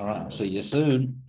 All right, I'll see you soon.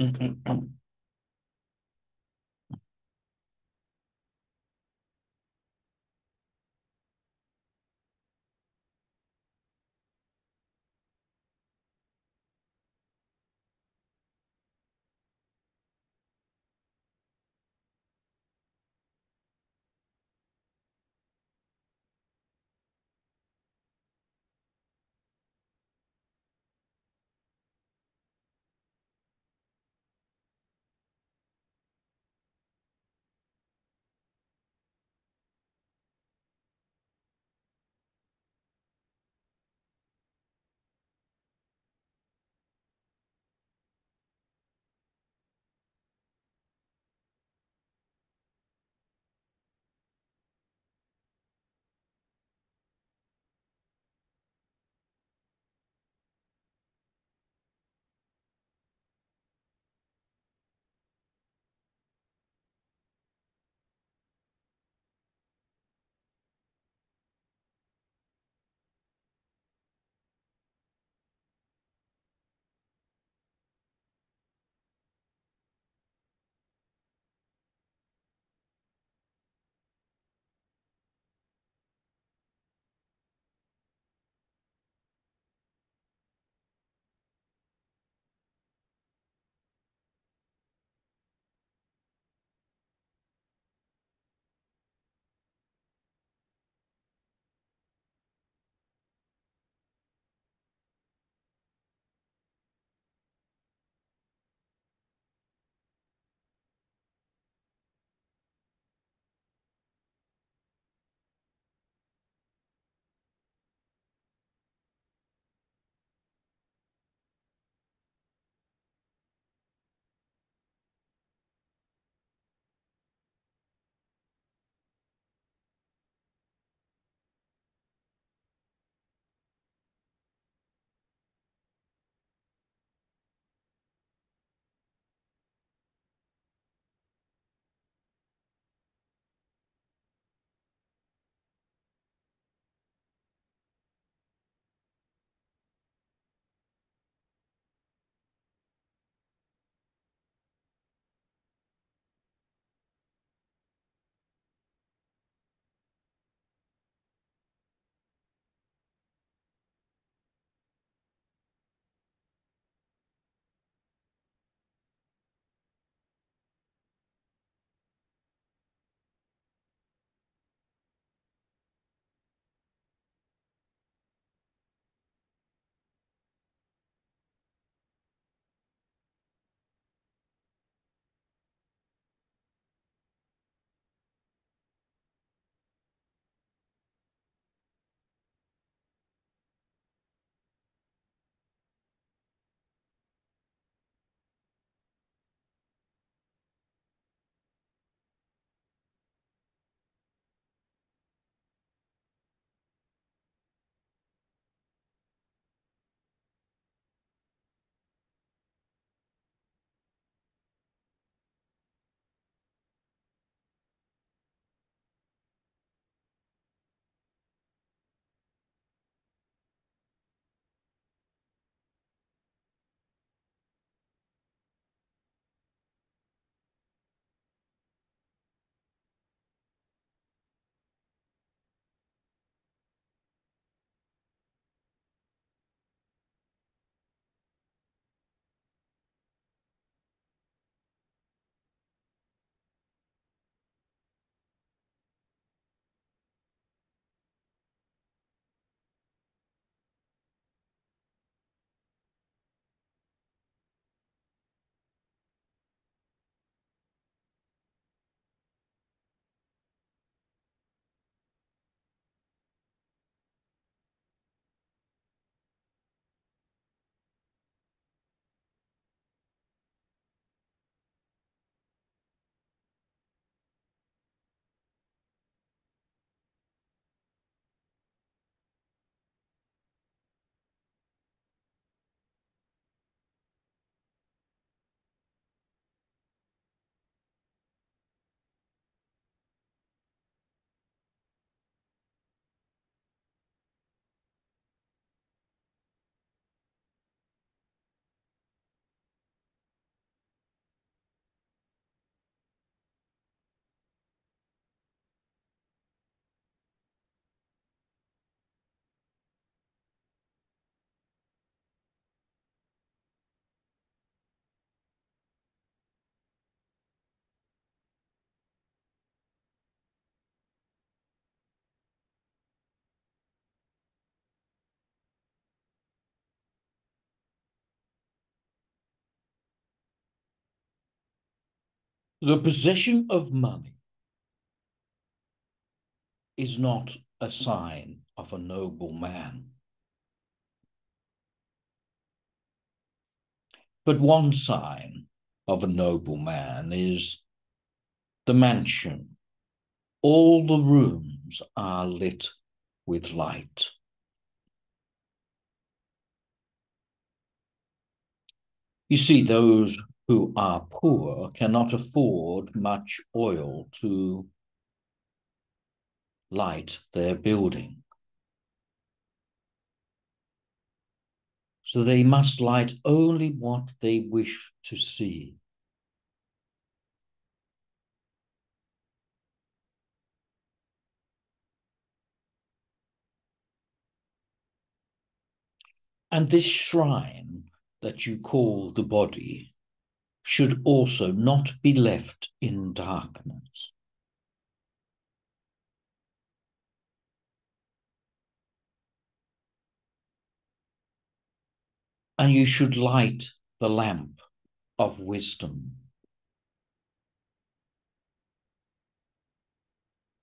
The possession of money is not a sign of a noble man. But one sign of a noble man is the mansion. All the rooms are lit with light. You see, those who are poor cannot afford much oil to light their building. So they must light only what they wish to see. And this shrine that you call the body should also not be left in darkness. And you should light the lamp of wisdom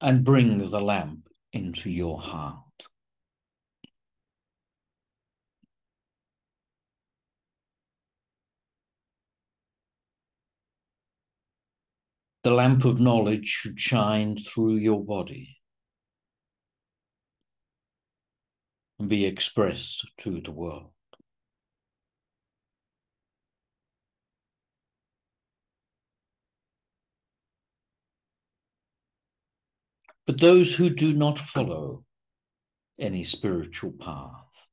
and bring the lamp into your heart. The lamp of knowledge should shine through your body and be expressed to the world. But those who do not follow any spiritual path,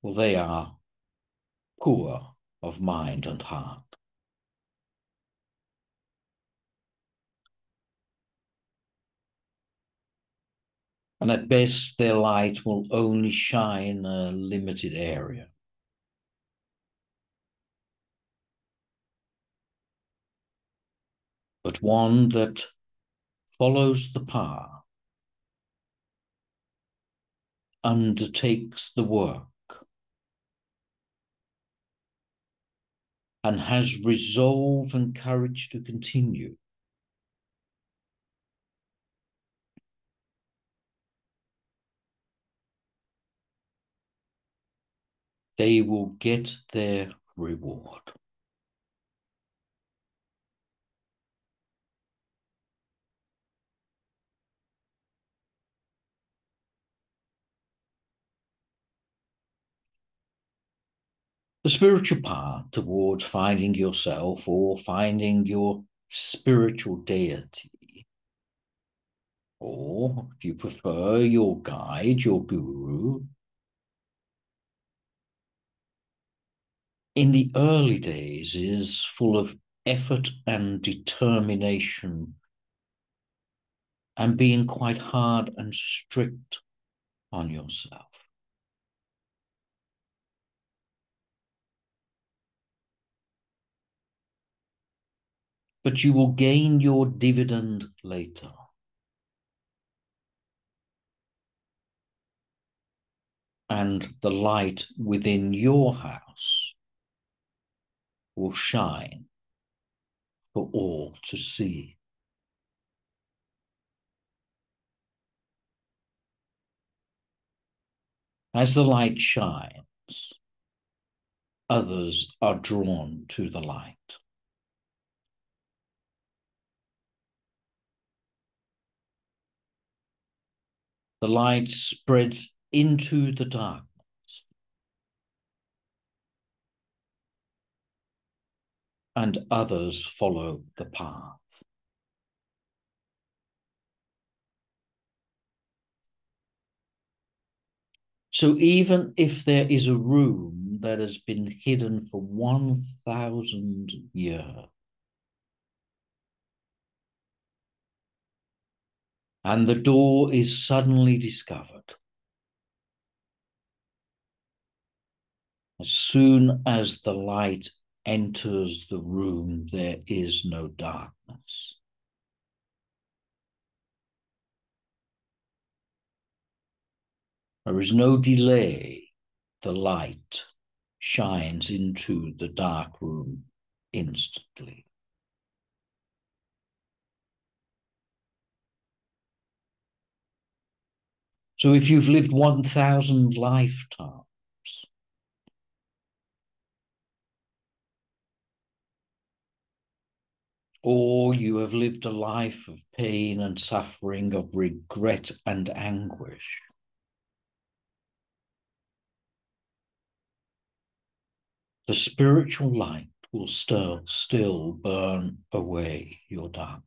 well, they are poor of mind and heart. And at best, their light will only shine a limited area. But one that follows the path, undertakes the work, and has resolve and courage to continue, they will get their reward. The spiritual path towards finding yourself or finding your spiritual deity, or if you prefer, your guide, your guru, in the early days is full of effort and determination and being quite hard and strict on yourself. But you will gain your dividend later. And the light within your house will shine for all to see. As the light shines, others are drawn to the light. The light spreads into the darkness, and others follow the path. So even if there is a room that has been hidden for 1,000 years, and the door is suddenly discovered, as soon as the light enters the room, there is no darkness. There is no delay. The light shines into the dark room instantly. So if you've lived 1,000 lifetimes, or you have lived a life of pain and suffering, of regret and anguish, the spiritual light will still burn away your dark.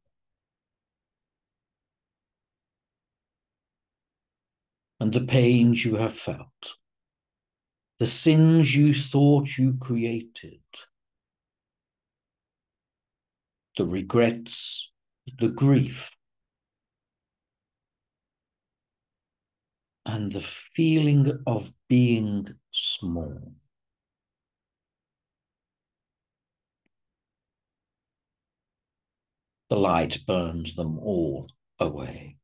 And the pains you have felt, the sins you thought you created, the regrets, the grief, and the feeling of being small. The light burns them all away.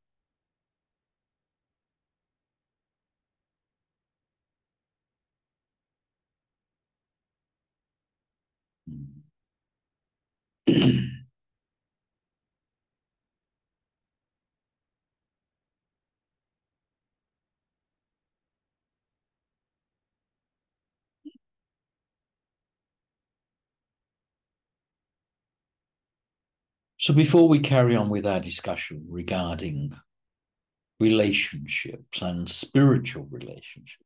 So before we carry on with our discussion regarding relationships and spiritual relationships,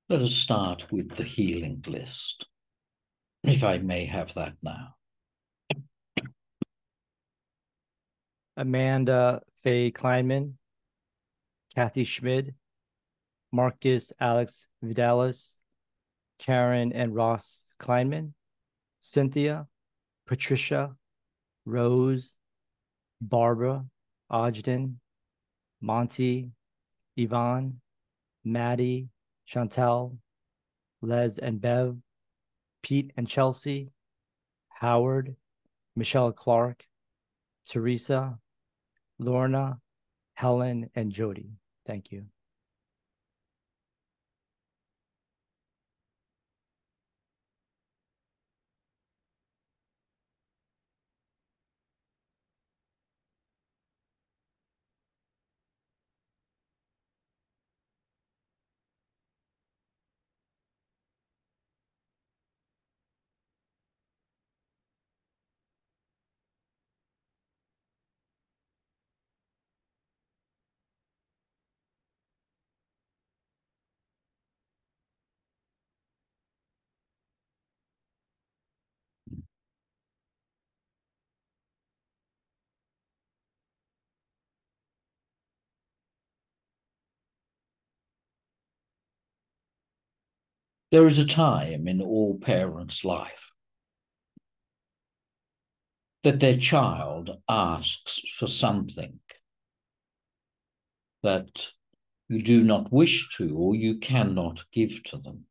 let us start with the healing list, if I may have that now. Amanda Faye Kleinman, Kathy Schmid, Marcus Alex Vidalis, Karen and Ross Kleinman, Cynthia, Patricia, Rose, Barbara, Ogden, Monty, Yvonne, Maddie, Chantel, Les and Bev, Pete and Chelsea, Howard, Michelle Clark, Teresa, Lorna, Helen, and Jody. Thank you. There is a time in all parents' life that their child asks for something that you do not wish to or you cannot give to them.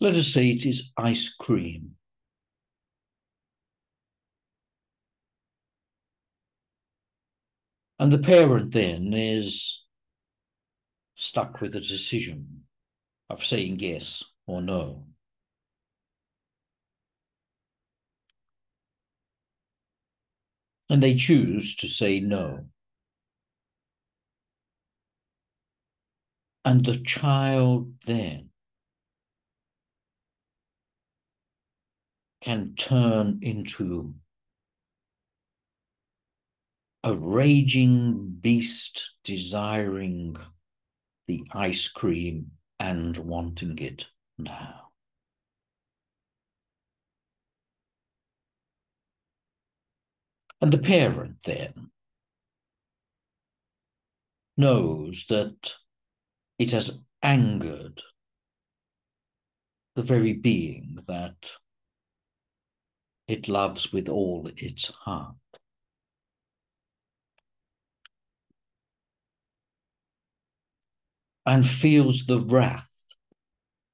Let us say it is ice cream. And the parent then is stuck with a decision of saying yes or no. And they choose to say no. And the child then can turn into a raging beast desiring the ice cream and wanting it now. And the parent then knows that it has angered the very being that it loves with all its heart. And feels the wrath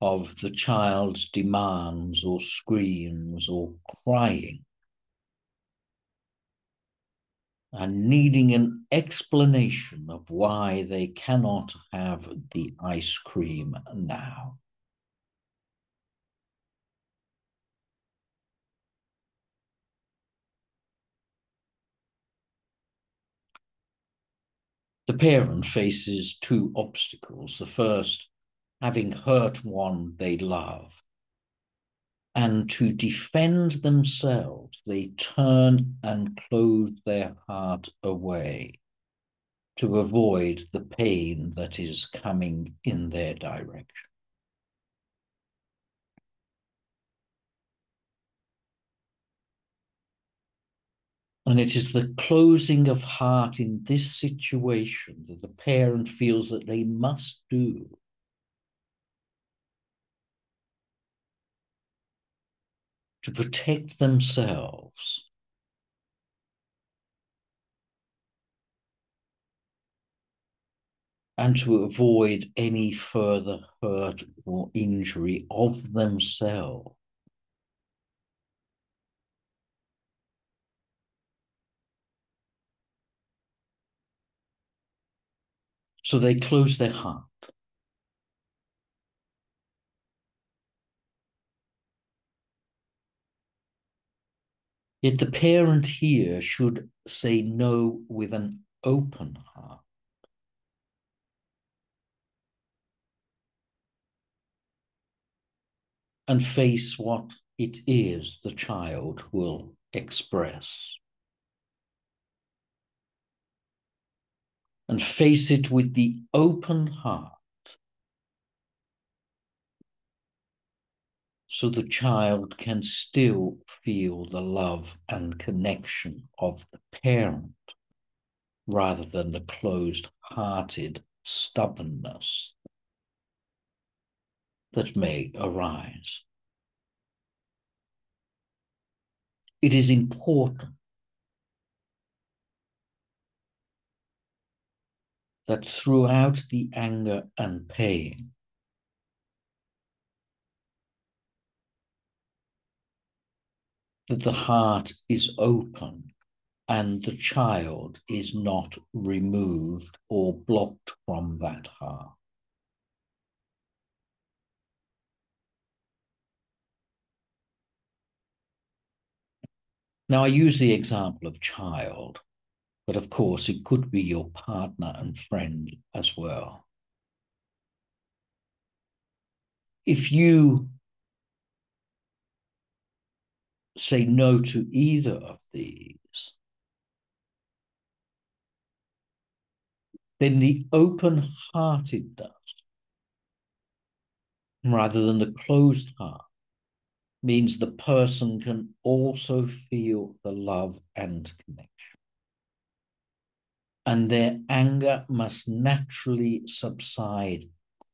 of the child's demands or screams or crying and needing an explanation of why they cannot have the ice cream now. The parent faces two obstacles. The first, having hurt one they love. And to defend themselves, they turn and close their heart away to avoid the pain that is coming in their direction. And it is the closing of heart in this situation that the parent feels that they must do to protect themselves and to avoid any further hurt or injury of themselves. So they close their heart. Yet the parent here should say no with an open heart. And face what it is the child will express. And face it with the open heart, so the child can still feel the love and connection of the parent, rather than the closed-hearted stubbornness that may arise. It is important that throughout the anger and pain, that the heart is open and the child is not removed or blocked from that heart. Now, I use the example of child, but of course it could be your partner and friend as well. If you say no to either of these, then the open-heartedness, rather than the closed heart, means the person can also feel the love and connection. And their anger must naturally subside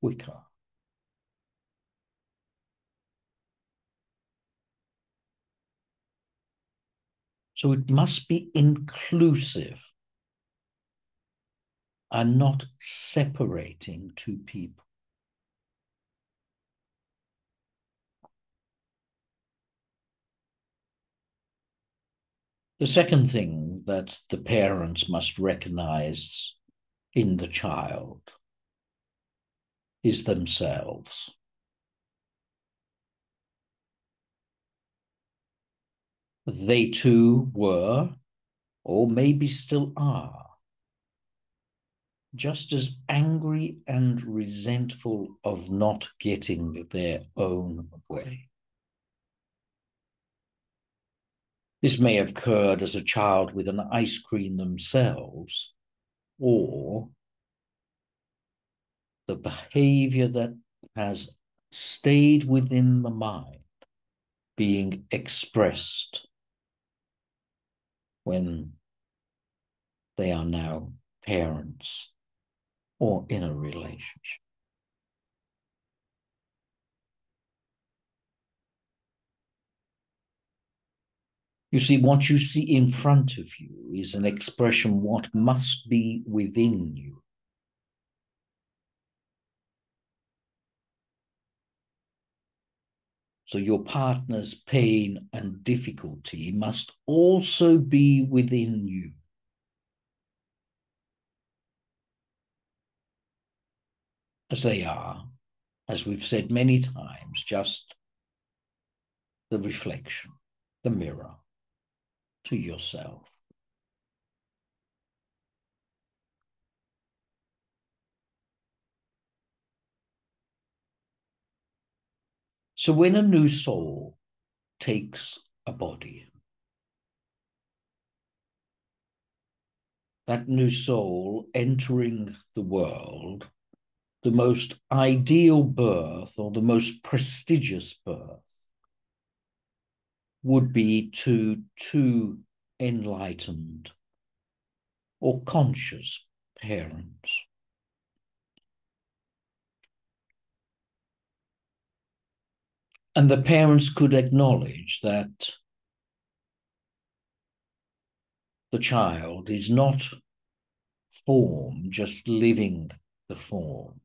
quicker. So it must be inclusive and not separating two people. The second thing that the parents must recognize in the child is themselves. They too were, or maybe still are, just as angry and resentful of not getting their own way. This may have occurred as a child with an ice cream themselves, or the behavior that has stayed within the mind being expressed when they are now parents or in a relationship. You see, what you see in front of you is an expression what must be within you. So your partner's pain and difficulty must also be within you. as they are, as we've said many times, just the reflection, the mirror to yourself. So when a new soul takes a body, that new soul entering the world, the most ideal birth or the most prestigious birth would be to two enlightened or conscious parents. And the parents could acknowledge that the child is not form, just living the form,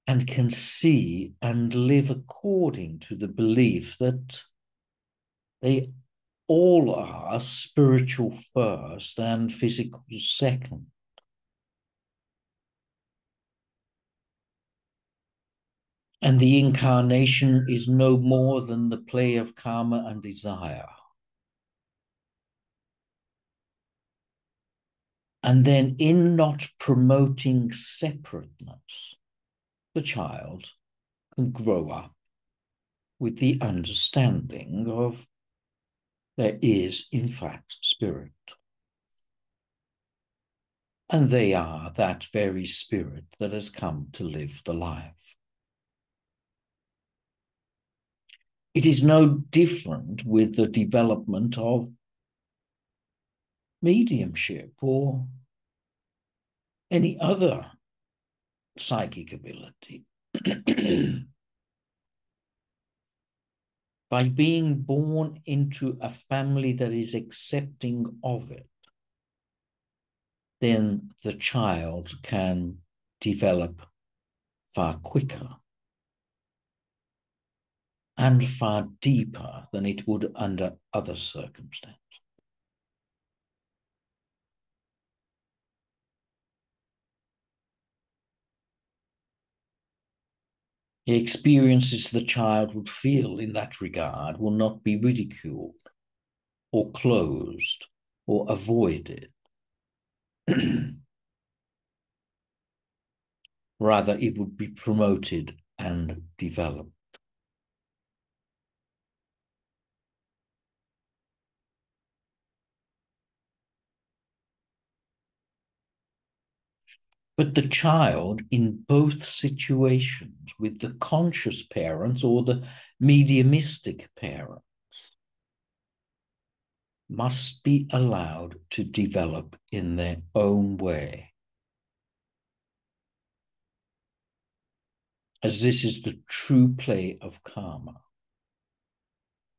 and can see and live according to the belief that they all are spiritual first and physical second. And the incarnation is no more than the play of karma and desire. And then, in not promoting separateness, the child can grow up with the understanding of there is, in fact, spirit. And they are that very spirit that has come to live the life. It is no different with the development of mediumship or any other psychic ability. By being born into a family that is accepting of it, then the child can develop far quicker and far deeper than it would under other circumstances. The experiences the child would feel in that regard will not be ridiculed or closed or avoided. Rather, it would be promoted and developed. But the child, in both situations, with the conscious parents or the mediumistic parents, must be allowed to develop in their own way, as this is the true play of karma.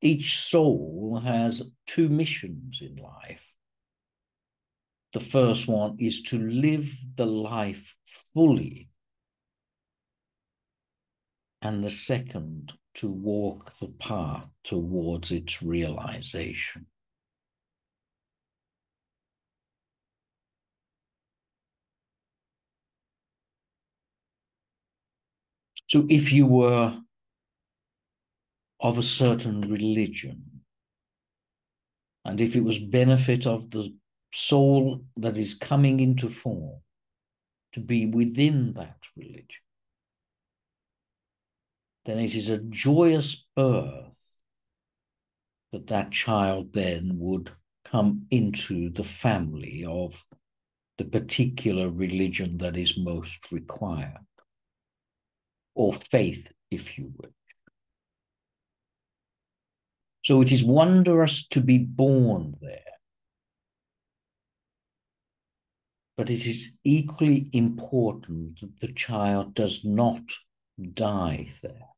Each soul has two missions in life. The first one is to live the life fully, and the second, to walk the path towards its realization. So if you were of a certain religion, and if it was benefit of the soul that is coming into form to be within that religion, then it is a joyous birth that that child then would come into the family of the particular religion that is most required, or faith, if you will. So it is wondrous to be born there, but it is equally important that the child does not die there.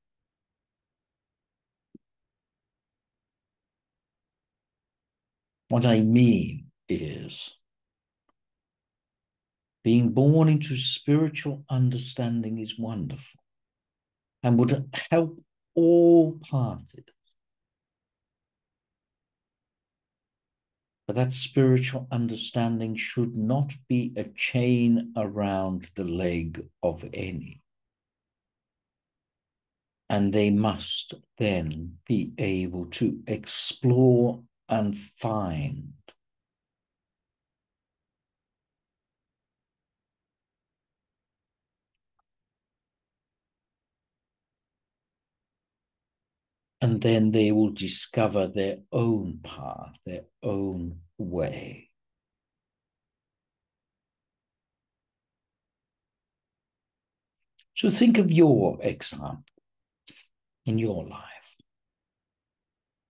What I mean is, being born into spiritual understanding is wonderful and would help all parties. But that spiritual understanding should not be a chain around the leg of any. And they must then be able to explore and find and then they will discover their own path, their own way. So think of your example in your life,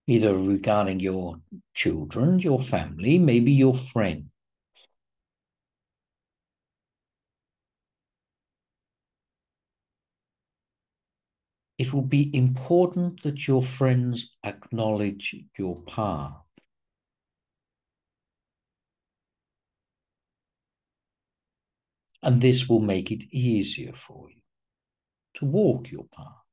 either regarding your children, your family, maybe your friend. It will be important that your friends acknowledge your path. And this will make it easier for you to walk your path.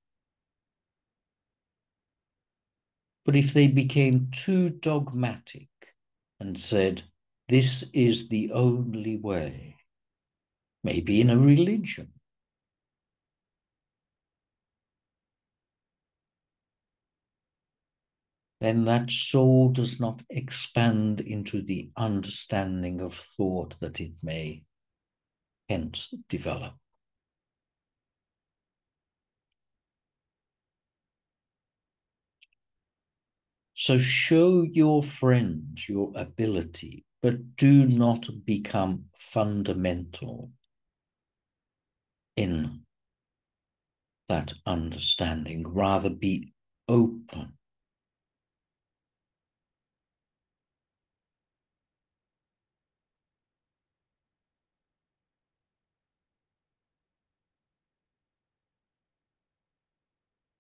But if they became too dogmatic and said, this is the only way, maybe in a religion, then that soul does not expand into the understanding of thought that it may hence develop. So show your friends your ability, but do not become fundamental in that understanding. Rather be open.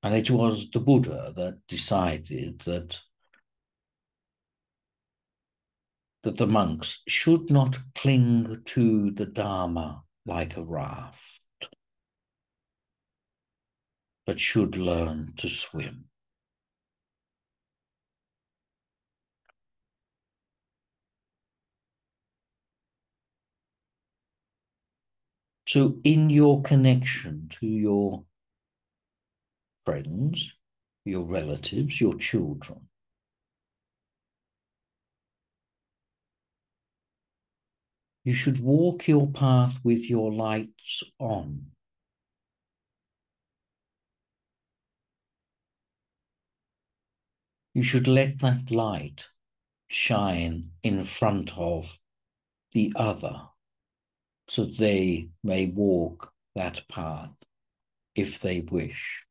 And it was the Buddha that decided that the monks should not cling to the Dharma like a raft, but should learn to swim. So in your connection to your friends, your relatives, your children, you should walk your path with your lights on. You should let that light shine in front of the other so they may walk that path if they wish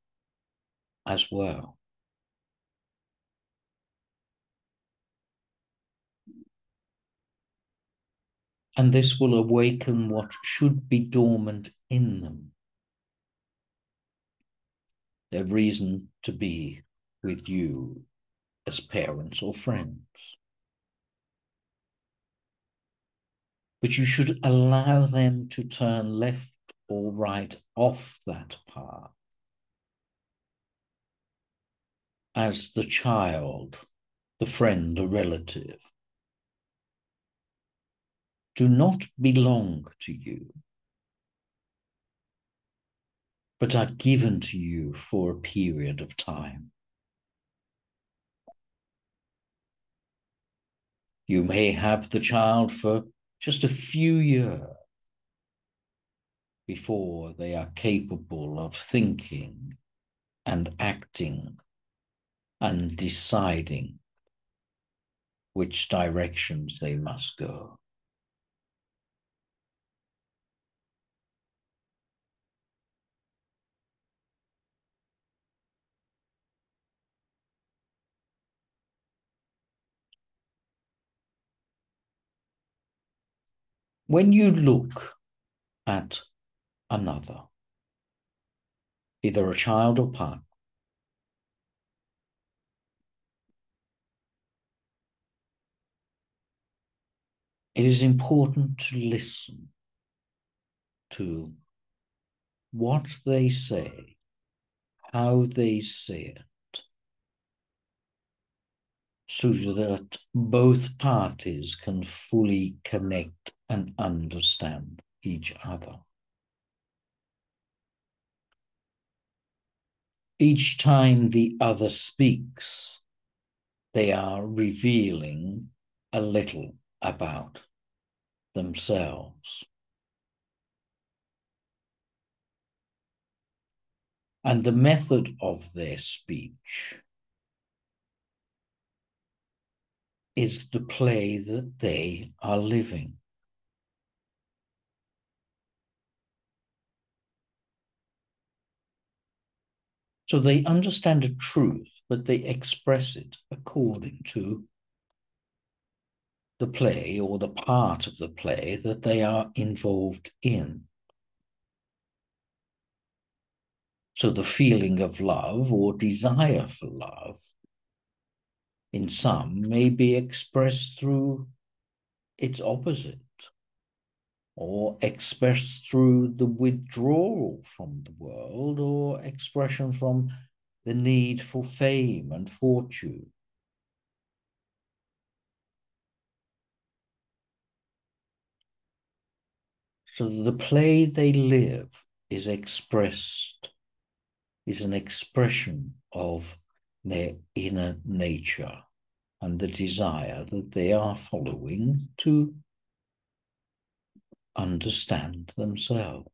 as well. And this will awaken what should be dormant in them, their reason to be with you as parents or friends. But you should allow them to turn left or right off that path as the child, the friend, the relative, do not belong to you, but are given to you for a period of time. You may have the child for just a few years before they are capable of thinking and acting and deciding which directions they must go. When you look at another, either a child or partner, it is important to listen to what they say, how they say it, so that both parties can fully connect and understand each other. Each time the other speaks, they are revealing a little about themselves. And the method of their speech is the play that they are living. So they understand a truth, but they express it according to the play or the part of the play that they are involved in. So the feeling of love or desire for love in some may be expressed through its opposite, or expressed through the withdrawal from the world, or expression from the need for fame and fortune. So the play they live is an expression of their inner nature and the desire that they are following to understand themselves.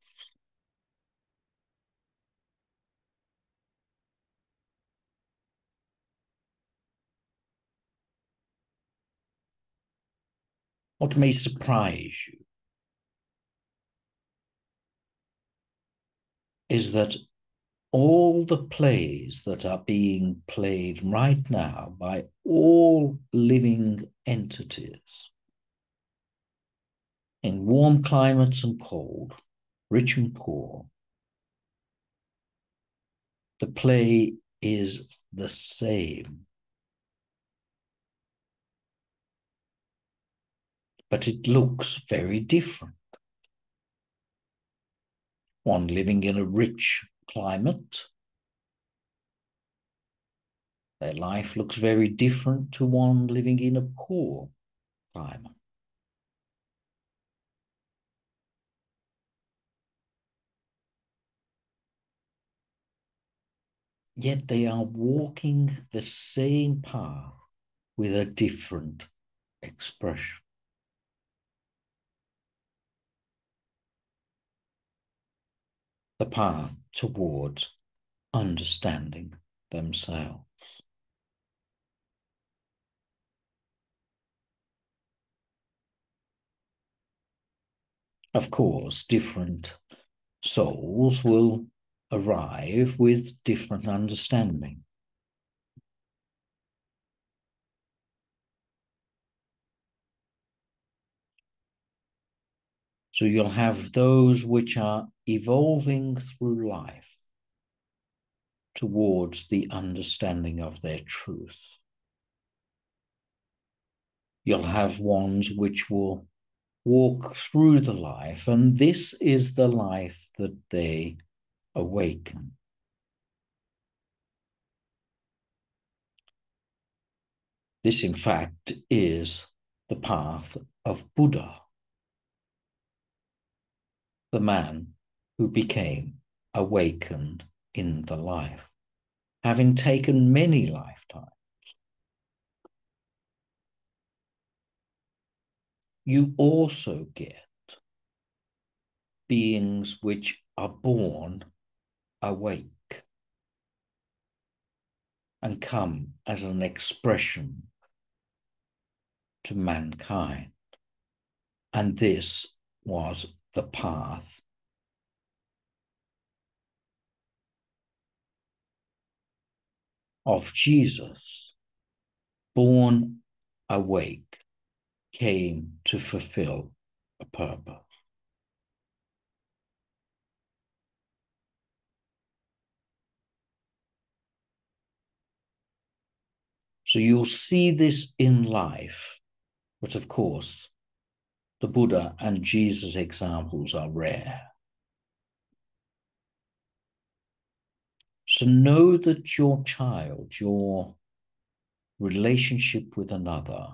What may surprise you is that all the plays that are being played right now by all living entities in warm climates and cold, rich and poor, the play is the same. But it looks very different. One living in a rich climate, their life looks very different to one living in a poor climate. Yet they are walking the same path with a different expression. The path towards understanding themselves. Of course, different souls will arrive with different understanding. So you'll have those which are evolving through life towards the understanding of their truth. You'll have ones which will walk through the life, and this is the life that they awaken. This, in fact, is the path of Buddha, the man who became awakened in the life, having taken many lifetimes. You also get beings which are born awake and come as an expression to mankind. And this was the path of Jesus, born awake, came to fulfill a purpose. So you'll see this in life, but of course, the Buddha and Jesus examples are rare. So know that your child, your relationship with another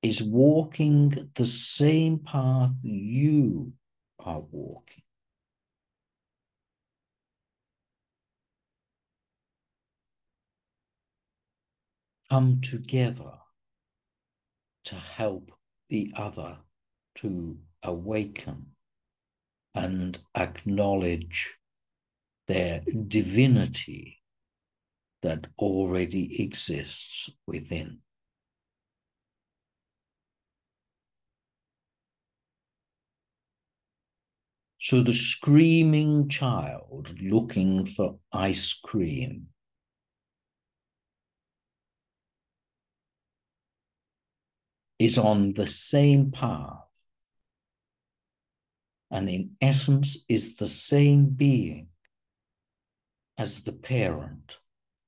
is walking the same path you are walking. Come together to help the other to awaken and acknowledge their divinity that already exists within. So the screaming child looking for ice cream is on the same path and in essence is the same being as the parent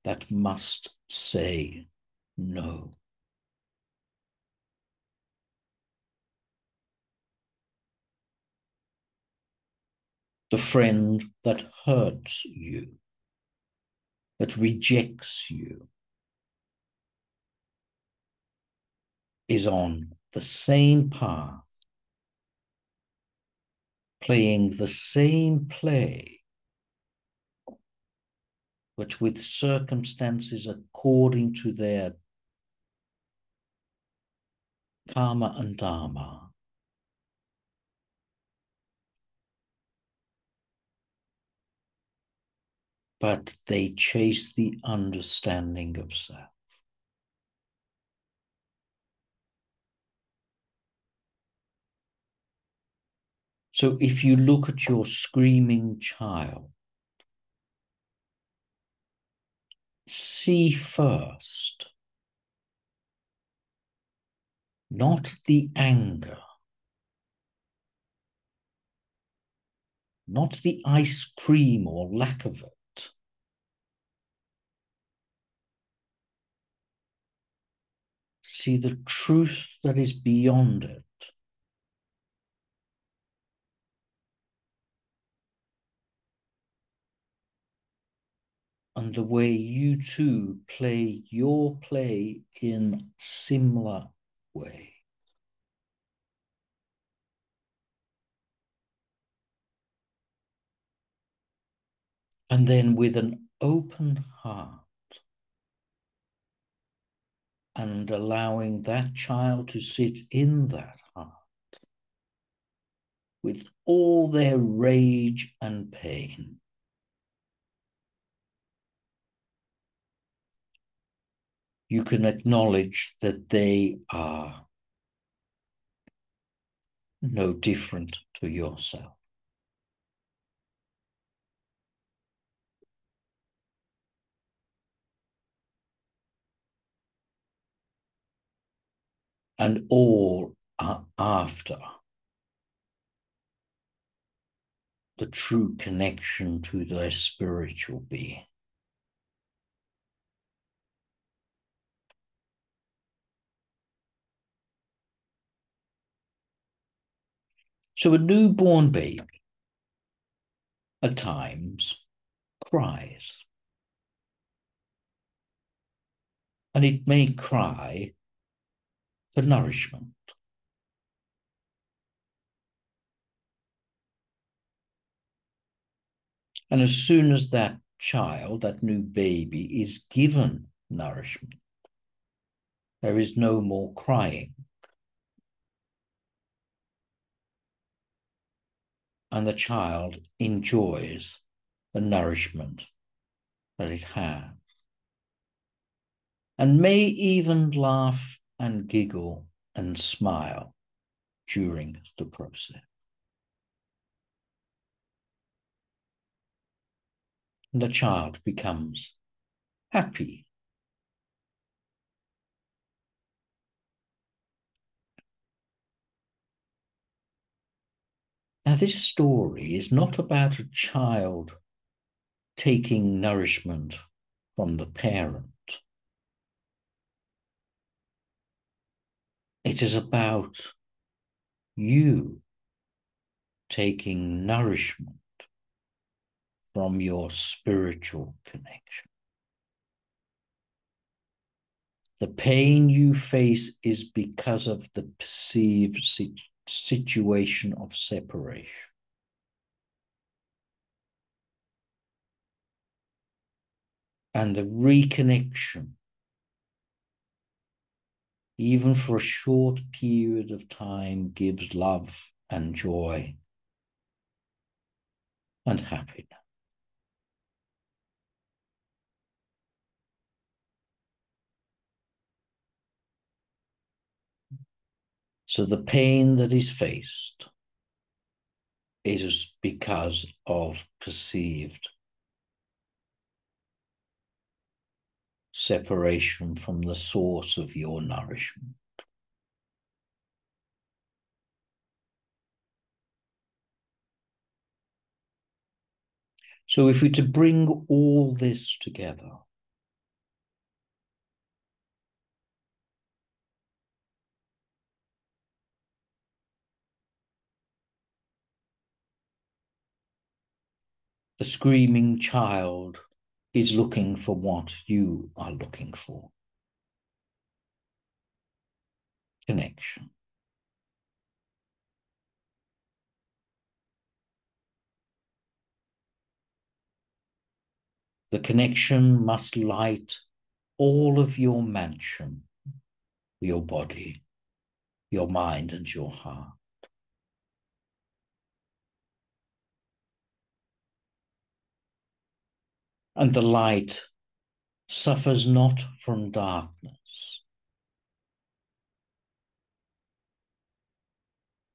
that must say no. The friend that hurts you, that rejects you, is on the same path, playing the same play, but with circumstances according to their karma and dharma. But they chase the understanding of self. So if you look at your screaming child, see first not the anger, not the ice cream or lack of it. See the truth that is beyond it. And the way you too play your play in similar way. And then with an open heart and allowing that child to sit in that heart with all their rage and pain. You can acknowledge that they are no different to yourself. And all are after the true connection to their spiritual being. So a newborn baby at times cries. And it may cry for nourishment. And as soon as that child, that new baby, is given nourishment, there is no more crying. And the child enjoys the nourishment that it has. And may even laugh and giggle and smile during the process. And the child becomes happy. Now, this story is not about a child taking nourishment from the parent. It is about you taking nourishment from your spiritual connection. The pain you face is because of the perceived situation of separation. And the reconnection, even for a short period of time, gives love and joy and happiness. So the pain that is faced is because of perceived separation from the source of your nourishment. So if we're to bring all this together, the screaming child is looking for what you are looking for. Connection. The connection must light all of your mansion, your body, your mind, and your heart. And the light suffers not from darkness.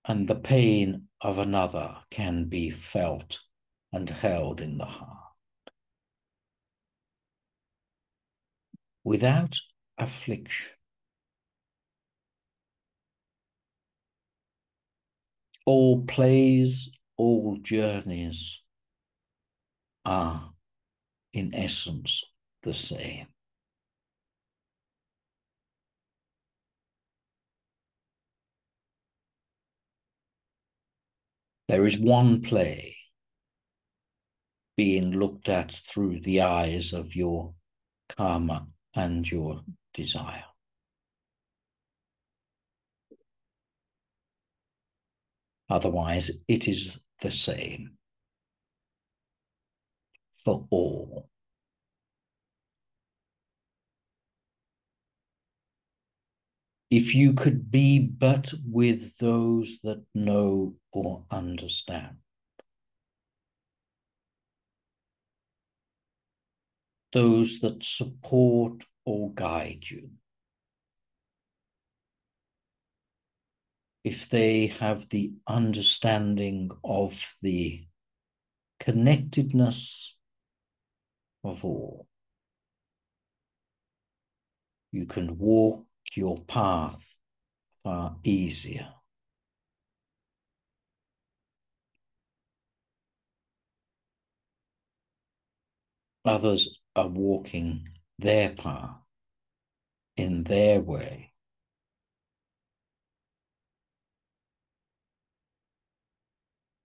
And the pain of another can be felt and held in the heart without affliction. All plays, all journeys are in essence the same. There is one play being looked at through the eyes of your karma and your desire. Otherwise, it is the same for all. If you could be but with those that know or understand, those that support or guide you, if they have the understanding of the connectedness of all, you can walk your path far easier. Others are walking their path in their way.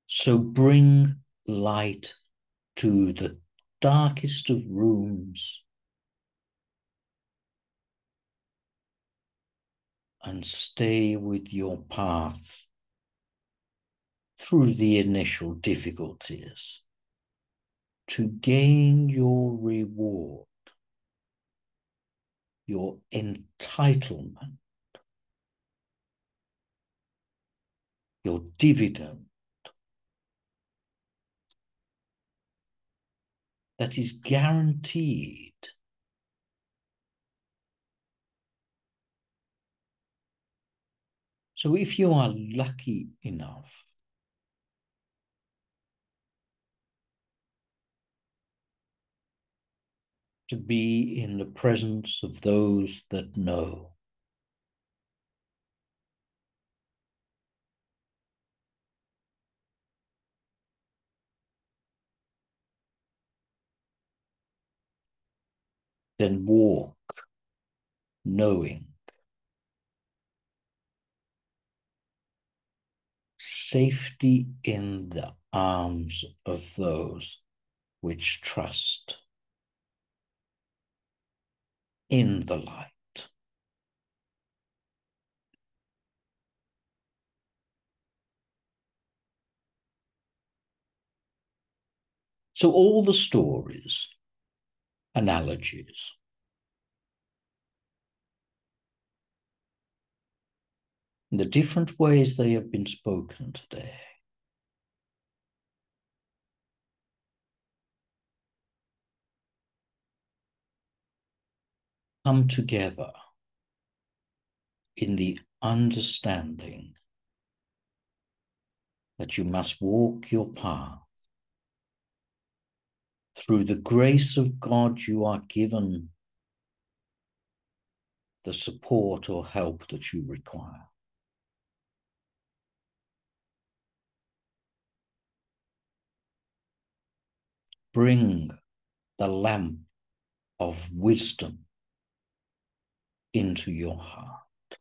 So bring light to the darkest of rooms and stay with your path through the initial difficulties to gain your reward, your entitlement, your dividend that is guaranteed. So if you are lucky enough to be in the presence of those that know, then walk knowing safety in the arms of those which trust in the light. So all the stories, analogies, the different ways they have been spoken today, come together in the understanding that you must walk your path. Through the grace of God, you are given the support or help that you require. Bring the lamp of wisdom into your heart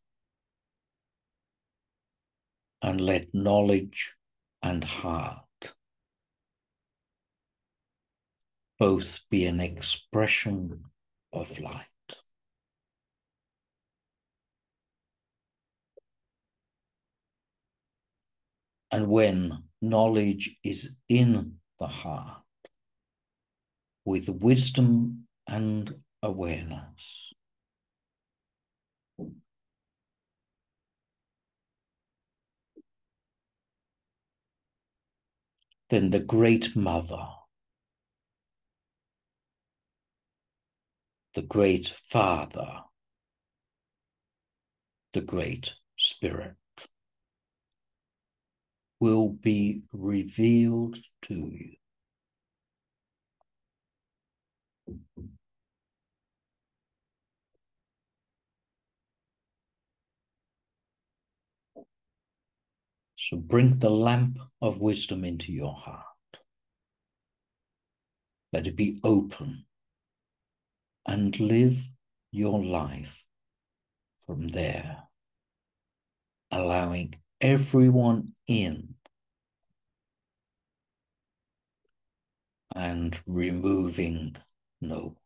and let knowledge and heart both be an expression of light. And when knowledge is in the heart, with wisdom and awareness, then the Great Mother, the Great Father, the Great Spirit will be revealed to you. So bring the lamp of wisdom into your heart. Let it be open and live your life from there, allowing everyone in and removing no.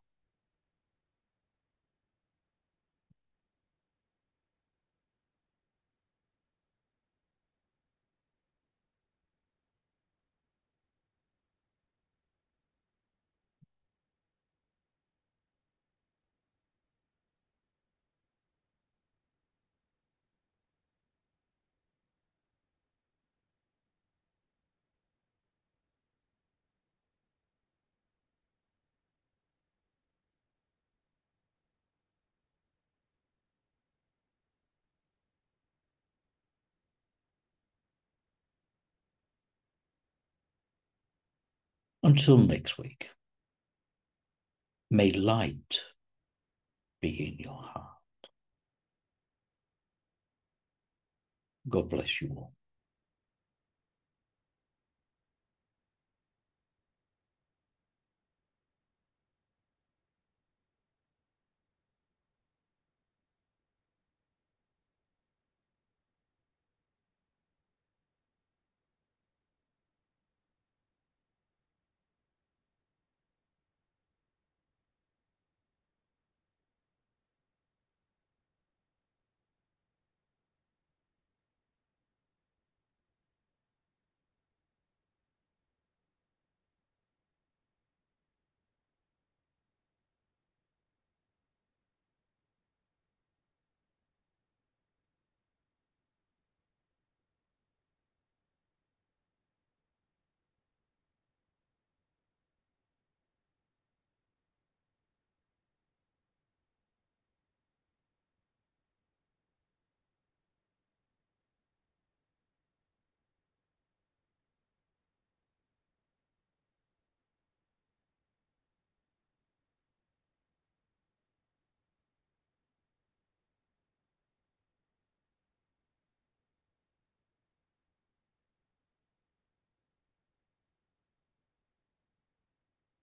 Until next week, may light be in your heart. God bless you all.